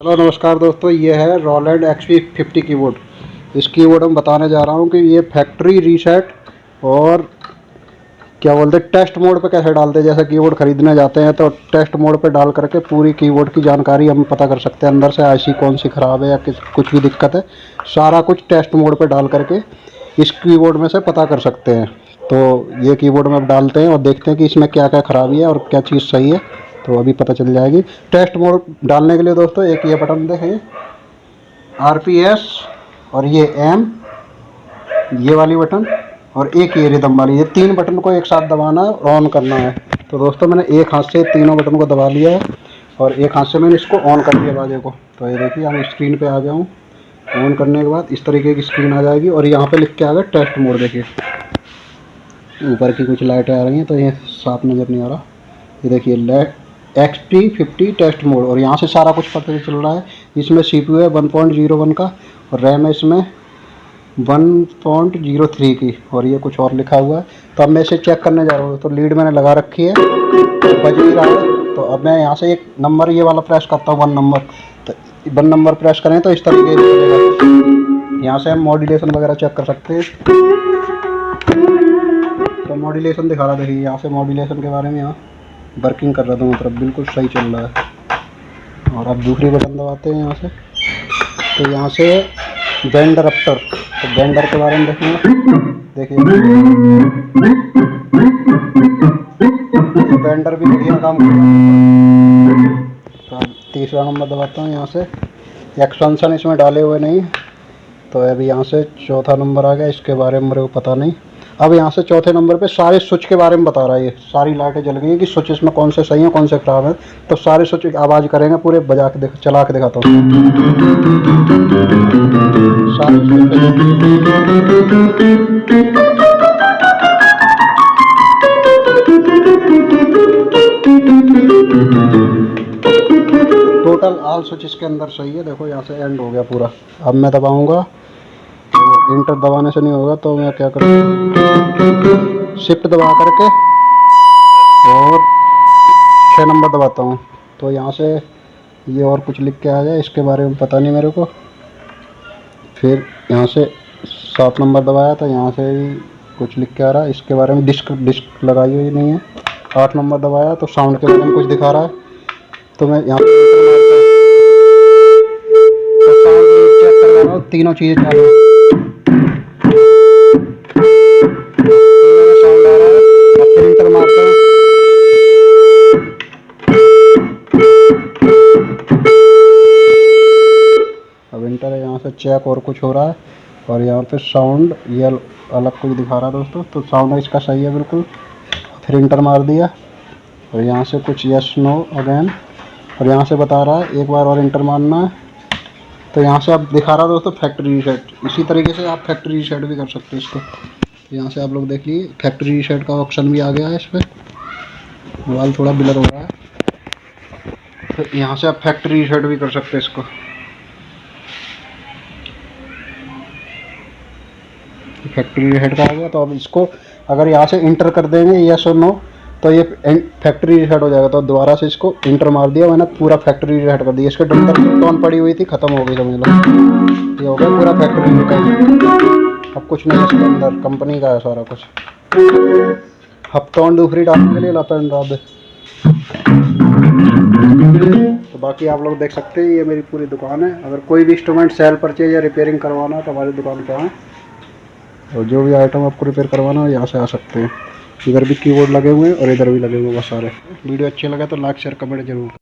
Hello नमस्कार दोस्तों, ये है रोलैंड XP50 कीबोर्ड। इस कीबोर्ड में बताने जा रहा हूँ कि ये फैक्ट्री रीसेट और क्या बोलते हैं टेस्ट मोड पे कैसे डालते हैं। जैसे कीबोर्ड खरीदने जाते हैं तो टेस्ट मोड पे डाल करके पूरी कीबोर्ड की जानकारी हम पता कर सकते हैं। अंदर से आईसी कौन सी ख़राब है या कुछ भी दिक्कत है, सारा कुछ टेस्ट मोड पर डाल करके इस कीबोर्ड में से पता कर सकते हैं। तो ये कीबोर्ड में अब डालते हैं और देखते हैं कि इसमें क्या क्या ख़राबी है और क्या चीज़ सही है, तो अभी पता चल जाएगी। टेस्ट मोड डालने के लिए दोस्तों एक ये बटन देखें, RPS, और ये M, ये वाली बटन, और एक ये रिदम वाली, ये तीन बटन को एक साथ दबाना है और ऑन करना है। तो दोस्तों मैंने एक हाथ से तीनों बटन को दबा लिया है और एक हाथ से मैंने इसको ऑन कर दिया बाजे को। तो ये देखिए हम स्क्रीन पे आ गया हूँ। ऑन करने के बाद इस तरीके की स्क्रीन आ जाएगी और यहाँ पे लिख के आ गया टेस्ट मोड। देखिए ऊपर की कुछ लाइटें आ रही हैं तो ये साफ नज़र नहीं आ रहा। ये देखिए XP50 टेस्ट मोड, और यहाँ से सारा कुछ पता चल रहा है। इसमें CPU है 1.01 का और रैम है इसमें 1.03 की, और ये कुछ और लिखा हुआ है। तो अब मैं इसे चेक करने जा रहा हूँ। तो लीड मैंने लगा रखी है, बज नहीं रहा है। तो अब मैं यहाँ से एक नंबर ये वाला प्रेस करता हूँ, 1 नंबर। तो 1 नंबर प्रेस करें तो इस तरीके से चलेगा। यहाँ से हम मॉड्यूलेशन वगैरह चेक कर सकते हैं। तो मॉड्यूलेशन दिखा रहा, देखिए यहाँ से मॉड्यूलेशन के बारे में यहाँ वर्किंग कर रहा था, मतलब बिल्कुल सही चल रहा है। और अब दूसरी बटन दबाते हैं यहाँ से, तो यहाँ से बेंड रप्टर, तो बेंडर के बारे में देखेंगे। देखिए बेंडर भी बढ़िया काम कर रहा है। तो अब तीसरा नंबर दबाता हूँ यहाँ से। एक्सपेंशन इसमें डाले हुए नहीं, तो अभी यहाँ से चौथा नंबर आ गया। इसके बारे में मेरे को पता नहीं। अब यहाँ से चौथे नंबर पे सारे स्विच के बारे में बता रहा है। ये सारी लाइटें जल गई हैं कि स्विच इसमें कौन से सही हैं कौन से ख़राब हैं। तो सारे स्विच आवाज़ करेंगे, पूरे बजा के चला के दिखाता हूँ। सारे टोटल ऑल स्विच इसके अंदर सही है। देखो यहाँ से एंड हो गया पूरा। अब मैं दबाऊँगा, इंटर दबाने से नहीं होगा, तो मैं क्या करूँ, शिफ्ट दबा करके और 6 नंबर दबाता हूँ। तो यहाँ से ये और कुछ लिख के आ जाए, इसके बारे में पता नहीं मेरे को। फिर यहाँ से 7 नंबर दबाया तो यहाँ से भी कुछ लिख के आ रहा है, इसके बारे में डिस्क लगाई हुई नहीं है। 8 नंबर दबाया तो साउंड के बारे में कुछ दिखा रहा है। तो मैं यहाँ तो साउंड चेक कर रहा हूँ, तीनों चीज़ें चालू है। इंटर मारता हूँ, अब इंटर है। यहाँ से चेक और कुछ हो रहा है, और यहाँ पे साउंड ये अलग कुछ दिखा रहा है दोस्तों। तो साउंड इसका सही है बिल्कुल। फिर इंटर मार दिया और यहाँ से कुछ यस नो अगेन, और यहाँ से बता रहा है एक बार और इंटर मारना है। तो यहाँ से आप दिखा रहा है दोस्तों फैक्ट्री रीसेट। इसी तरीके से आप फैक्ट्री रीसेट भी कर सकते हैं इसको। यहाँ से आप लोग देख लीजिए फैक्ट्री रीसेट का ऑप्शन भी आ गया है। इस पर मोबाइल थोड़ा ब्लर हो रहा है, तो यहाँ से आप फैक्ट्री रीसेट भी कर सकते हैं इसको। फैक्ट्री रीसेट का आ गया। तो अब इसको अगर यहाँ से इंटर कर देंगे यस और नो, तो ये फैक्ट्री रीसेट हो जाएगा। तो दोबारा से इसको इंटर मार दिया मैंने, पूरा फैक्ट्री रीसेट कर दिया। इसके अंदर टोन पड़ी हुई थी, ख़त्म हो गई समझ लो। ये हो गया पूरा फैक्ट्री रीसेट। अब कुछ नहीं, इसके अंदर कंपनी का है सारा कुछ। हफ्तौन दूसरी डालने के लिए लापेंड डाल दे। तो बाकी आप लोग देख सकते हैं, ये मेरी पूरी दुकान है। अगर कोई भी इंस्ट्रूमेंट सेल परचेज या रिपेयरिंग करवाना है तो हमारी दुकान पे आएँ, और जो भी आइटम आपको रिपेयर करवाना है यहाँ से आ सकते हैं। इधर भी कीबोर्ड लगे हुए हैं और इधर भी लगे हुए हैं बहुत सारे। वीडियो अच्छे लगे तो लाइक शेयर कमेंट जरूर।